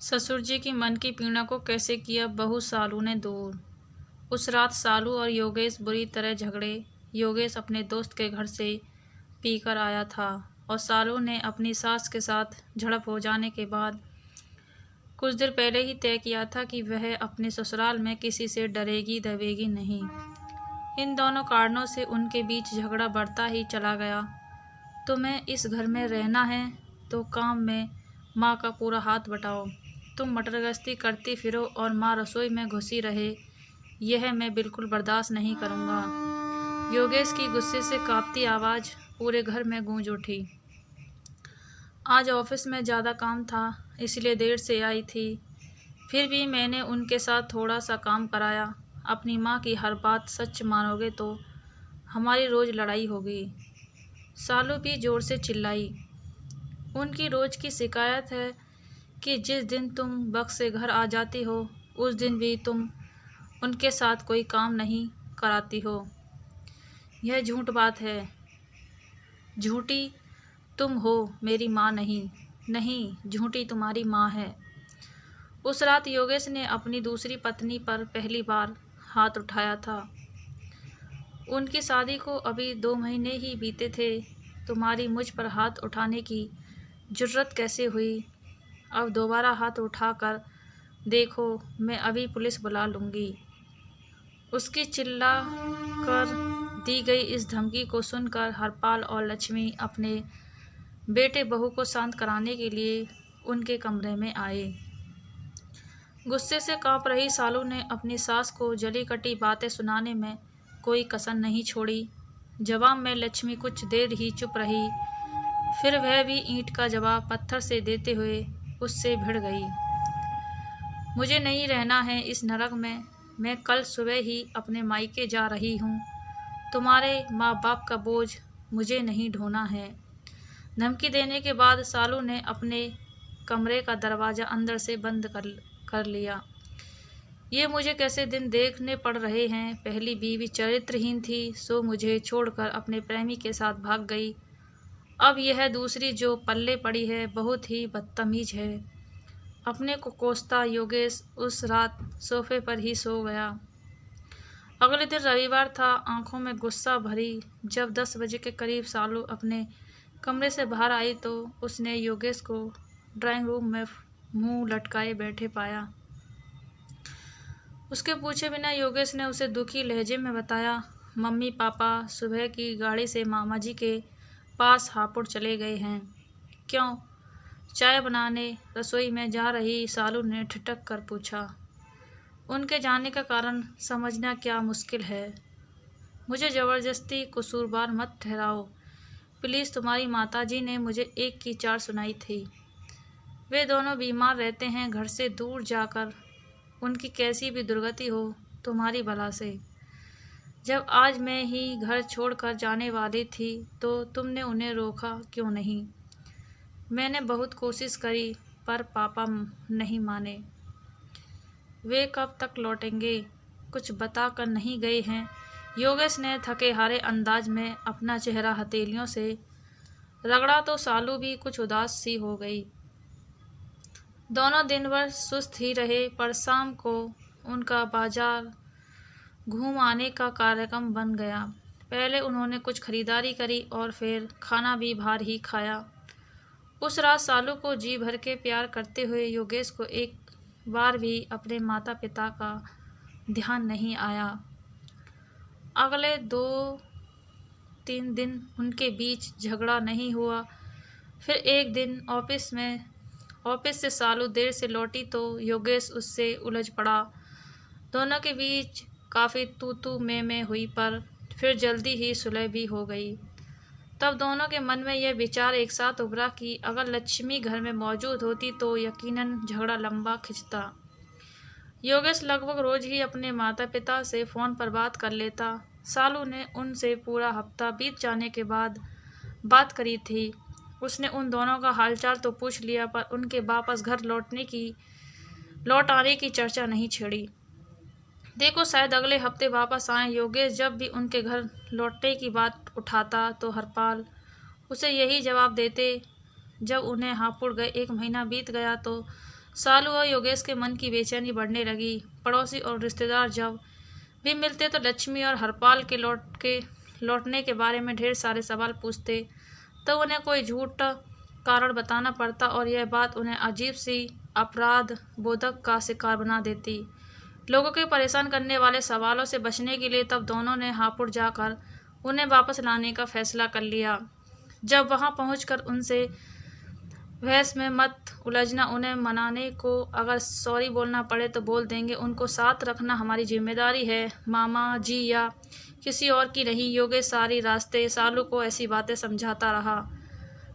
ससुर जी की मन की पीड़ा को कैसे किया बहू सालू ने दूर। उस रात सालू और योगेश बुरी तरह झगड़े। योगेश अपने दोस्त के घर से पीकर आया था और सालू ने अपनी सास के साथ झड़प हो जाने के बाद कुछ देर पहले ही तय किया था कि वह अपने ससुराल में किसी से डरेगी दबेगी नहीं। इन दोनों कारणों से उनके बीच झगड़ा बढ़ता ही चला गया। तुम्हें इस घर में रहना है तो काम में माँ का पूरा हाथ बटाओ। तुम मटर गश्ती करती फिरो और माँ रसोई में घुसी रहे, यह मैं बिल्कुल बर्दाश्त नहीं करूँगा। योगेश की गुस्से से कांपती आवाज़ पूरे घर में गूंज उठी। आज ऑफिस में ज़्यादा काम था इसलिए देर से आई थी, फिर भी मैंने उनके साथ थोड़ा सा काम कराया। अपनी माँ की हर बात सच मानोगे तो हमारी रोज़ लड़ाई होगी। सालू भी ज़ोर से चिल्लाई। उनकी रोज़ की शिकायत है कि जिस दिन तुम वक्त से घर आ जाती हो उस दिन भी तुम उनके साथ कोई काम नहीं कराती हो। यह झूठ बात है। झूठी तुम हो, मेरी माँ नहीं। नहीं, झूठी तुम्हारी माँ है। उस रात योगेश ने अपनी दूसरी पत्नी पर पहली बार हाथ उठाया था। उनकी शादी को अभी 2 महीने ही बीते थे। तुम्हारी मुझ पर हाथ उठाने की जुर्रत कैसे हुई? अब दोबारा हाथ उठाकर देखो, मैं अभी पुलिस बुला लूँगी। उसकी चिल्ला कर दी गई इस धमकी को सुनकर हरपाल और लक्ष्मी अपने बेटे बहू को शांत कराने के लिए उनके कमरे में आए। गुस्से से कांप रही सालू ने अपनी सास को जली कटी बातें सुनाने में कोई कसर नहीं छोड़ी। जवाब में लक्ष्मी कुछ देर ही चुप रही, फिर वह भी ईंट का जवाब पत्थर से देते हुए उससे भिड़ गई। मुझे नहीं रहना है इस नरक में। मैं कल सुबह ही अपने मायके जा रही हूँ। तुम्हारे माँ बाप का बोझ मुझे नहीं ढोना है। धमकी देने के बाद सालू ने अपने कमरे का दरवाज़ा अंदर से बंद कर लिया। ये मुझे कैसे दिन देखने पड़ रहे हैं। पहली बीवी चरित्रहीन थी सो मुझे छोड़कर अपने प्रेमी के साथ भाग गई। अब यह दूसरी जो पल्ले पड़ी है बहुत ही बदतमीज है। अपने को कोसता योगेश उस रात सोफे पर ही सो गया। अगले दिन रविवार था। आंखों में गुस्सा भरी जब 10 बजे के करीब सालू अपने कमरे से बाहर आई तो उसने योगेश को ड्राइंग रूम में मुंह लटकाए बैठे पाया। उसके पूछे बिना योगेश ने उसे दुखी लहजे में बताया, मम्मी पापा सुबह की गाड़ी से मामा जी के पास हापुड़ चले गए हैं। क्यों? चाय बनाने रसोई में जा रही सालू ने ठिठक कर पूछा। उनके जाने का कारण समझना क्या मुश्किल है। मुझे ज़बरदस्ती कसूरवार मत ठहराओ प्लीज़। तुम्हारी माताजी ने मुझे एक की 4 सुनाई थी। वे दोनों बीमार रहते हैं घर से दूर जाकर। उनकी कैसी भी दुर्गति हो तुम्हारी भला से। जब आज मैं ही घर छोड़कर जाने वाली थी तो तुमने उन्हें रोका क्यों नहीं? मैंने बहुत कोशिश करी पर पापा नहीं माने। वे कब तक लौटेंगे? कुछ बता कर नहीं गए हैं। योगेश ने थके हारे अंदाज में अपना चेहरा हथेलियों से रगड़ा तो सालू भी कुछ उदास सी हो गई। दोनों दिन भर सुस्त ही रहे पर शाम को उनका बाजार घूम आने का कार्यक्रम बन गया। पहले उन्होंने कुछ खरीदारी करी और फिर खाना भी बाहर ही खाया। उस रात सालू को जी भर के प्यार करते हुए योगेश को एक बार भी अपने माता पिता का ध्यान नहीं आया। अगले 2-3 दिन उनके बीच झगड़ा नहीं हुआ। फिर एक दिन ऑफिस से सालू देर से लौटी तो योगेश उससे उलझ पड़ा। दोनों के बीच काफ़ी तू में हुई पर फिर जल्दी ही सुलह भी हो गई। तब दोनों के मन में यह विचार एक साथ उभरा कि अगर लक्ष्मी घर में मौजूद होती तो यकीनन झगड़ा लंबा खिंचता। योगेश लगभग रोज़ ही अपने माता पिता से फ़ोन पर बात कर लेता। सालू ने उनसे पूरा हफ्ता बीत जाने के बाद बात करी थी। उसने उन दोनों का हालचाल तो पूछ लिया पर उनके वापस घर लौट आने की चर्चा नहीं छेड़ी। देखो शायद अगले हफ्ते वापस आएं। योगेश जब भी उनके घर लौटने की बात उठाता तो हरपाल उसे यही जवाब देते। जब उन्हें हापुड़ गए 1 महीना बीत गया तो सालू और योगेश के मन की बेचैनी बढ़ने लगी। पड़ोसी और रिश्तेदार जब भी मिलते तो लक्ष्मी और हरपाल के लौटने के बारे में ढेर सारे सवाल पूछते। तो उन्हें कोई झूठा कारण बताना पड़ता और यह बात उन्हें अजीब सी अपराध बोधक का शिकार बना देती। लोगों के परेशान करने वाले सवालों से बचने के लिए तब दोनों ने हापुड़ जाकर उन्हें वापस लाने का फैसला कर लिया। जब वहां पहुंचकर उनसे बहस में मत उलझना, उन्हें मनाने को अगर सॉरी बोलना पड़े तो बोल देंगे, उनको साथ रखना हमारी जिम्मेदारी है, मामा जी या किसी और की नहीं। योगेश सारी रास्ते सालू को ऐसी बातें समझाता रहा।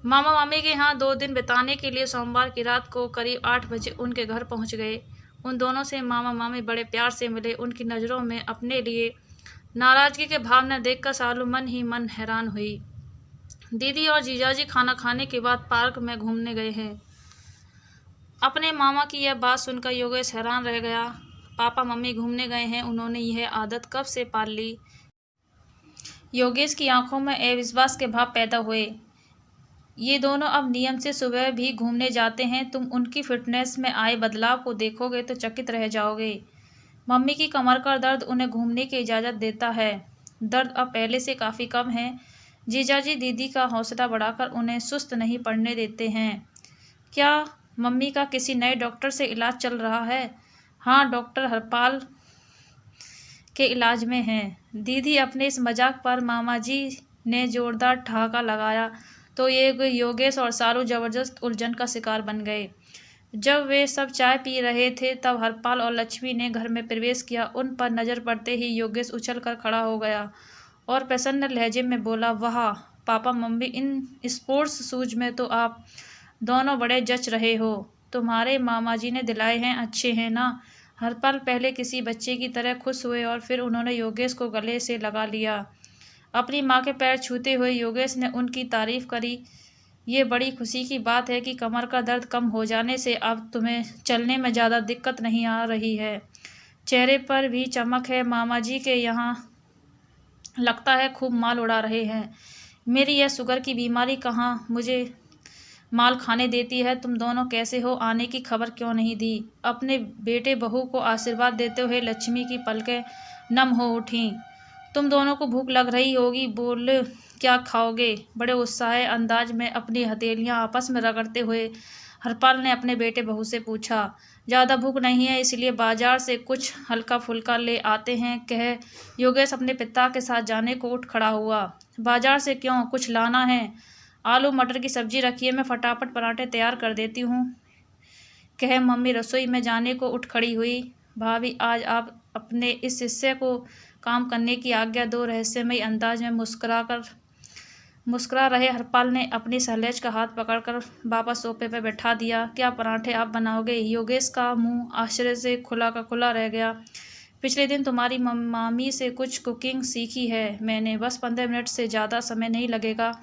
मामा मामी के यहाँ 2 दिन बिताने के लिए सोमवार की रात को करीब 8 बजे उनके घर पहुँच गए। उन दोनों से मामा मामी बड़े प्यार से मिले। उनकी नज़रों में अपने लिए नाराज़गी के भाव न देखकर सालू मन ही मन हैरान हुई। दीदी और जीजाजी खाना खाने के बाद पार्क में घूमने गए हैं। अपने मामा की यह बात सुनकर योगेश हैरान रह गया। पापा मम्मी घूमने गए हैं, उन्होंने यह आदत कब से पाल ली? योगेश की आंखों में अविश्वास के भाव पैदा हुए। ये दोनों अब नियम से सुबह भी घूमने जाते हैं। तुम उनकी फिटनेस में आए बदलाव को देखोगे तो चकित रह जाओगे। मम्मी की कमर का दर्द उन्हें घूमने की इजाज़त देता है। दर्द अब पहले से काफ़ी कम है। जीजाजी दीदी का हौसला बढ़ाकर उन्हें सुस्त नहीं पड़ने देते हैं। क्या मम्मी का किसी नए डॉक्टर से इलाज चल रहा है? हाँ, डॉक्टर हरपाल के इलाज में हैं। दीदी अपने इस मजाक पर मामा जी ने जोरदार ठहाका लगाया तो ये योगेश और सालू जबरदस्त उलझन का शिकार बन गए। जब वे सब चाय पी रहे थे तब हरपाल और लक्ष्मी ने घर में प्रवेश किया। उन पर नज़र पड़ते ही योगेश उछलकर खड़ा हो गया और प्रसन्न लहजे में बोला, वाह papa mummy, in sports shoes में तो आप दोनों बड़े जच रहे हो। तुम्हारे मामा जी ने दिलाए हैं, अच्छे हैं ना? हरपाल पहले किसी बच्चे की तरह खुश हुए और फिर उन्होंने योगेश को गले से लगा लिया। अपनी माँ के पैर छूते हुए योगेश ने उनकी तारीफ करी। ये बड़ी खुशी की बात है कि कमर का दर्द कम हो जाने से अब तुम्हें चलने में ज़्यादा दिक्कत नहीं आ रही है। चेहरे पर भी चमक है। मामा जी के यहाँ लगता है खूब माल उड़ा रहे हैं। मेरी यह शुगर की बीमारी कहाँ मुझे माल खाने देती है। तुम दोनों कैसे हो? आने की खबर क्यों नहीं दी? अपने बेटे बहू को आशीर्वाद देते हुए लक्ष्मी की पलकें नम हो उठीं। तुम दोनों को भूख लग रही होगी, बोले क्या खाओगे? बड़े उत्साही अंदाज में अपनी हथेलियां आपस में रगड़ते हुए हरपाल ने अपने बेटे बहू से पूछा। ज़्यादा भूख नहीं है, इसलिए बाजार से कुछ हल्का फुल्का ले आते हैं, कह योगेश अपने पिता के साथ जाने को उठ खड़ा हुआ। बाजार से क्यों, कुछ लाना है? आलू मटर की सब्जी रखी है, मैं फटाफट पराठे तैयार कर देती हूँ, कह मम्मी रसोई में जाने को उठ खड़ी हुई। भाभी, आज आप अपने इस हिस्से को काम करने की आज्ञा दो, रहस्यमयी अंदाज में मुस्कुरा रहे हरपाल ने अपनी सहलेज का हाथ पकड़कर वापस सोफे पर बैठा दिया। क्या पराठे आप बनाओगे? योगेश का मुंह आश्चर्य से खुला का खुला रह गया। पिछले दिन तुम्हारी मामी से कुछ कुकिंग सीखी है मैंने, बस 15 मिनट से ज़्यादा समय नहीं लगेगा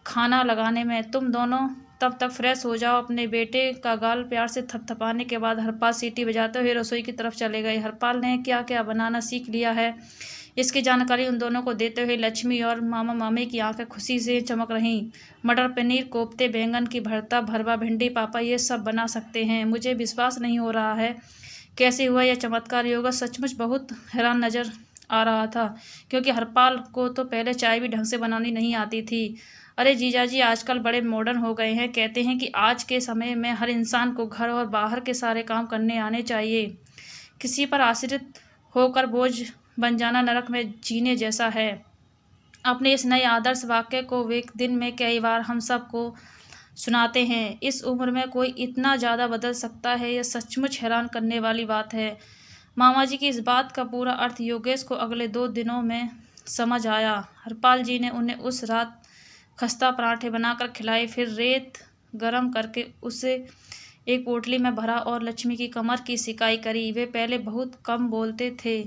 खाना लगाने में। तुम दोनों तब तक फ्रेश हो जाओ। अपने बेटे का गाल प्यार से थपथपाने के बाद हरपाल सीटी बजाते हुए रसोई की तरफ चले गए। हरपाल ने क्या क्या बनाना सीख लिया है, इसकी जानकारी उन दोनों को देते हुए लक्ष्मी और मामा मामी की आंखें खुशी से चमक रहीं। मटर पनीर, कोफ्ते, बैंगन की भरता, भरवा, भिंडी, पापा ये सब बना सकते हैं। मुझे विश्वास नहीं हो रहा है कैसे हुआ यह चमत्कार। योगेश सचमुच बहुत हैरान नजर आ रहा था, क्योंकि हरपाल को तो पहले चाय भी ढंग से बनानी नहीं आती थी। अरे जीजाजी आजकल बड़े मॉडर्न हो गए हैं। कहते हैं कि आज के समय में हर इंसान को घर और बाहर के सारे काम करने आने चाहिए। किसी पर आश्रित होकर बोझ बन जाना नरक में जीने जैसा है। अपने इस नए आदर्श वाक्य को वे दिन में कई बार हम सबको सुनाते हैं। इस उम्र में कोई इतना ज़्यादा बदल सकता है, यह सचमुच हैरान करने वाली बात है। मामा जी की इस बात का पूरा अर्थ योगेश को अगले 2 दिनों में समझ आया। हरपाल जी ने उन्हें उस रात खस्ता पराठे बनाकर खिलाए, फिर रेत गरम करके उसे एक पोटली में भरा और लक्ष्मी की कमर की सिकाई करी। वे पहले बहुत कम बोलते थे,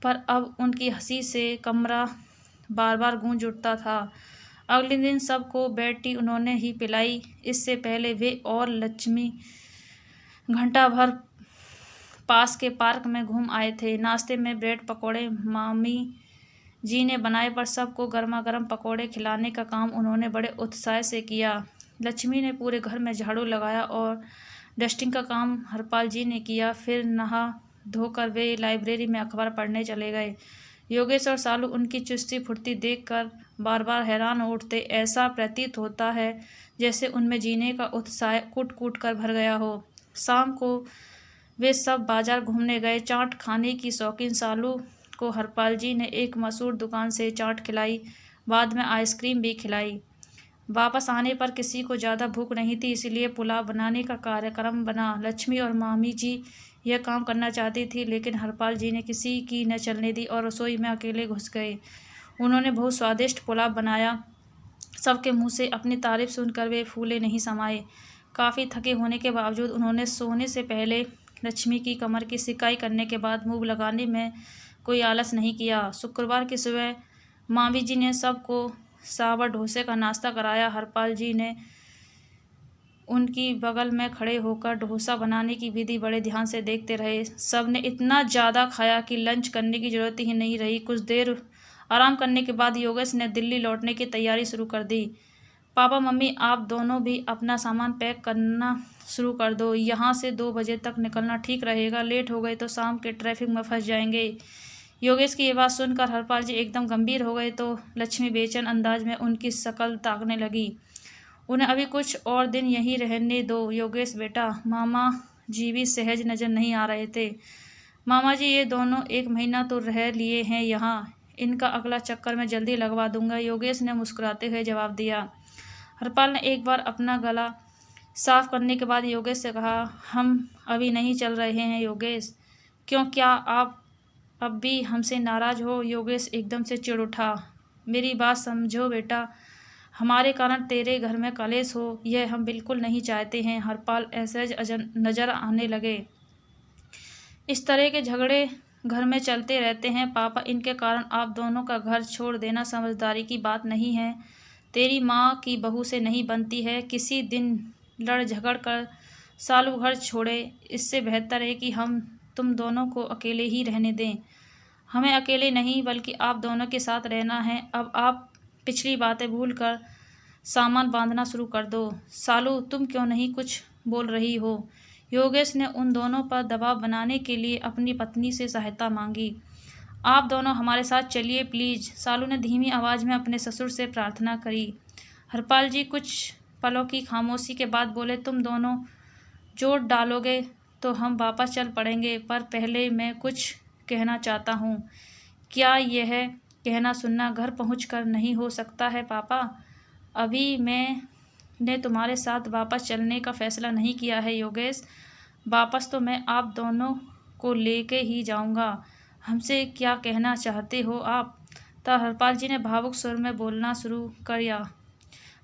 पर अब उनकी हंसी से कमरा बार बार गूंज उठता था। अगले दिन सबको बेड टी उन्होंने ही पिलाई। इससे पहले वे और लक्ष्मी घंटा भर पास के पार्क में घूम आए थे। नाश्ते में ब्रेड पकौड़े मामी जी ने बनाए, पर सबको गर्मा गर्म पकौड़े खिलाने का काम उन्होंने बड़े उत्साह से किया। लक्ष्मी ने पूरे घर में झाड़ू लगाया और डस्टिंग का काम हरपाल जी ने किया। फिर नहा धोकर वे लाइब्रेरी में अखबार पढ़ने चले गए। योगेश और सालू उनकी चुस्ती फुर्ती देखकर बार बार हैरान हो उठते। ऐसा प्रतीत होता है जैसे उनमें जीने का उत्साह कूट कूट कर भर गया हो। शाम को वे सब बाजार घूमने गए। चाट खाने की शौकीन सालू को हरपाल जी ने एक मशहूर दुकान से चाट खिलाई, बाद में आइसक्रीम भी खिलाई। वापस आने पर किसी को ज़्यादा भूख नहीं थी, इसलिए पुलाव बनाने का कार्यक्रम बना। लक्ष्मी और मामी जी यह काम करना चाहती थी, लेकिन हरपाल जी ने किसी की न चलने दी और रसोई में अकेले घुस गए। उन्होंने बहुत स्वादिष्ट पुलाव बनाया। सबके मुंह से अपनी तारीफ सुनकर वे फूले नहीं समाये। काफ़ी थके होने के बावजूद उन्होंने सोने से पहले लक्ष्मी की कमर की सिकाई करने के बाद मुँह लगाने में कोई आलस नहीं किया। शुक्रवार की सुबह मामी जी ने सबको सावर डोसे का नाश्ता कराया। हरपाल जी ने उनकी बगल में खड़े होकर डोसा बनाने की विधि बड़े ध्यान से देखते रहे। सबने इतना ज़्यादा खाया कि लंच करने की जरूरत ही नहीं रही। कुछ देर आराम करने के बाद योगेश ने दिल्ली लौटने की तैयारी शुरू कर दी। पापा मम्मी, आप दोनों भी अपना सामान पैक करना शुरू कर दो। यहाँ से 2 बजे तक निकलना ठीक रहेगा। लेट हो गए तो शाम के ट्रैफिक में फंस जाएंगे। योगेश की ये बात सुनकर हरपाल जी एकदम गंभीर हो गए तो लक्ष्मी बेचैन अंदाज में उनकी शक्ल ताकने लगी। उन्हें अभी कुछ और दिन यहीं रहने दो योगेश बेटा। मामा जी भी सहज नजर नहीं आ रहे थे। मामा जी, ये दोनों 1 महीना तो रह लिए हैं यहाँ, इनका अगला चक्कर मैं जल्दी लगवा दूंगा, योगेश ने मुस्कुराते हुए जवाब दिया। हरपाल ने एक बार अपना गला साफ करने के बाद योगेश से कहा, हम अभी नहीं चल रहे हैं योगेश। क्यों, क्या आप अब भी हमसे नाराज़ हो? योगेश एकदम से चिढ़ उठा। मेरी बात समझो बेटा, हमारे कारण तेरे घर में कलेश हो, यह हम बिल्कुल नहीं चाहते हैं। हरपाल असहज नजर आने लगे। इस तरह के झगड़े घर में चलते रहते हैं पापा, इनके कारण आप दोनों का घर छोड़ देना समझदारी की बात नहीं है। तेरी माँ की बहू से नहीं बनती है। किसी दिन लड़ झगड़ कर सालू घर छोड़े, इससे बेहतर है कि हम तुम दोनों को अकेले ही रहने दें। हमें अकेले नहीं बल्कि आप दोनों के साथ रहना है। अब आप पिछली बातें भूलकर सामान बांधना शुरू कर दो। सालू, तुम क्यों नहीं कुछ बोल रही हो? योगेश ने उन दोनों पर दबाव बनाने के लिए अपनी पत्नी से सहायता मांगी। आप दोनों हमारे साथ चलिए प्लीज़, सालू ने धीमी आवाज़ में अपने ससुर से प्रार्थना करी। हरपाल जी कुछ पलों की खामोशी के बाद बोले, तुम दोनों जोर डालोगे तो हम वापस चल पड़ेंगे, पर पहले मैं कुछ कहना चाहता हूँ। क्या यह कहना सुनना घर पहुँचकर नहीं हो सकता है पापा? अभी मैंने तुम्हारे साथ वापस चलने का फैसला नहीं किया है योगेश। वापस तो मैं आप दोनों को लेके ही जाऊंगा। हमसे क्या कहना चाहते हो आप? तब हरपाल जी ने भावुक स्वर में बोलना शुरू किया।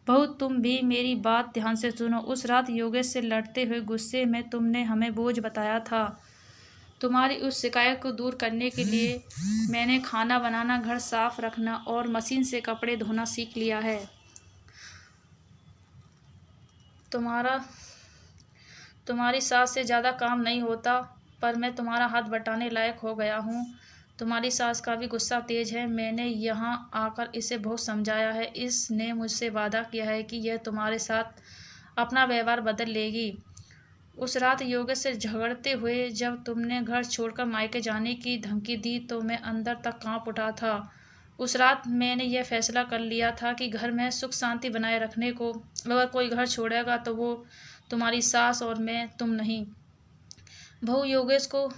बहू, तुम भी मेरी बात ध्यान से सुनो। उस रात योगेश से लड़ते हुए गुस्से में तुमने हमें बोझ बताया था। तुम्हारी उस शिकायत को दूर करने के लिए मैंने खाना बनाना, घर साफ रखना और मशीन से कपड़े धोना सीख लिया है। तुम्हारी सास से ज़्यादा काम नहीं होता, पर मैं तुम्हारा हाथ बटाने लायक हो गया हूँ। तुम्हारी सास का भी गुस्सा तेज है। मैंने यहाँ आकर इसे बहुत समझाया है। इसने मुझसे वादा किया है कि यह तुम्हारे साथ अपना व्यवहार बदल लेगी। उस रात योगेश से झगड़ते हुए जब तुमने घर छोड़कर मायके जाने की धमकी दी तो मैं अंदर तक कांप उठा था। उस रात मैंने यह फैसला कर लिया था कि घर में सुख शांति बनाए रखने को अगर कोई घर छोड़ेगा तो वो तुम्हारी सास और मैं, तुम नहीं। बहू, योगेश को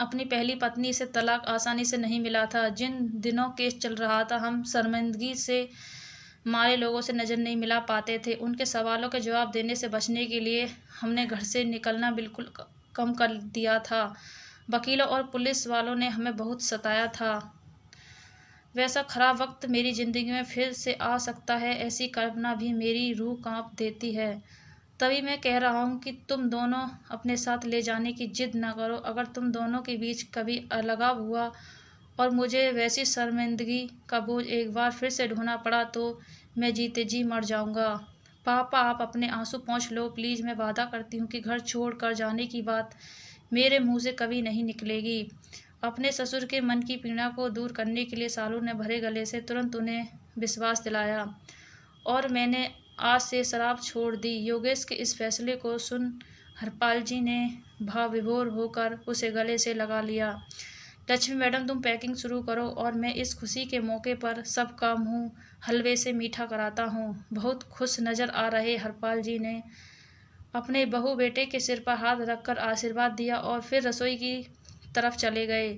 अपनी पहली पत्नी से तलाक आसानी से नहीं मिला था। जिन दिनों केस चल रहा था हम शर्मिंदगी से मारे लोगों से नज़र नहीं मिला पाते थे। उनके सवालों के जवाब देने से बचने के लिए हमने घर से निकलना बिल्कुल कम कर दिया था। वकीलों और पुलिस वालों ने हमें बहुत सताया था। वैसा खराब वक्त मेरी ज़िंदगी में फिर से आ सकता है, ऐसी कल्पना भी मेरी रूह कांप देती है। तभी मैं कह रहा हूँ कि तुम दोनों अपने साथ ले जाने की जिद न करो। अगर तुम दोनों के बीच कभी अलगाव हुआ और मुझे वैसी शर्मिंदगी का बोझ एक बार फिर से ढोना पड़ा तो मैं जीते जी मर जाऊंगा। पापा, आप अपने आंसू पोंछ लो प्लीज़। मैं वादा करती हूँ कि घर छोड़ कर जाने की बात मेरे मुंह से कभी नहीं निकलेगी। अपने ससुर के मन की पीड़ा को दूर करने के लिए सालू ने भरे गले से तुरंत उन्हें विश्वास दिलाया। और मैंने आज से शराब छोड़ दी। योगेश के इस फैसले को सुन हरपाल जी ने भाव विभोर होकर उसे गले से लगा लिया। लक्ष्मी मैडम, तुम पैकिंग शुरू करो और मैं इस खुशी के मौके पर सबका मुंह हलवे से मीठा कराता हूँ। बहुत खुश नजर आ रहे हरपाल जी ने अपने बहू बेटे के सिर पर हाथ रखकर आशीर्वाद दिया और फिर रसोई की तरफ चले गए।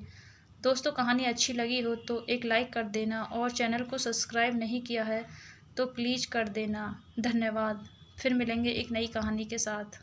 दोस्तों, कहानी अच्छी लगी हो तो एक लाइक कर देना और चैनल को सब्सक्राइब नहीं किया है तो प्लीज़ कर देना। धन्यवाद। फिर मिलेंगे एक नई कहानी के साथ।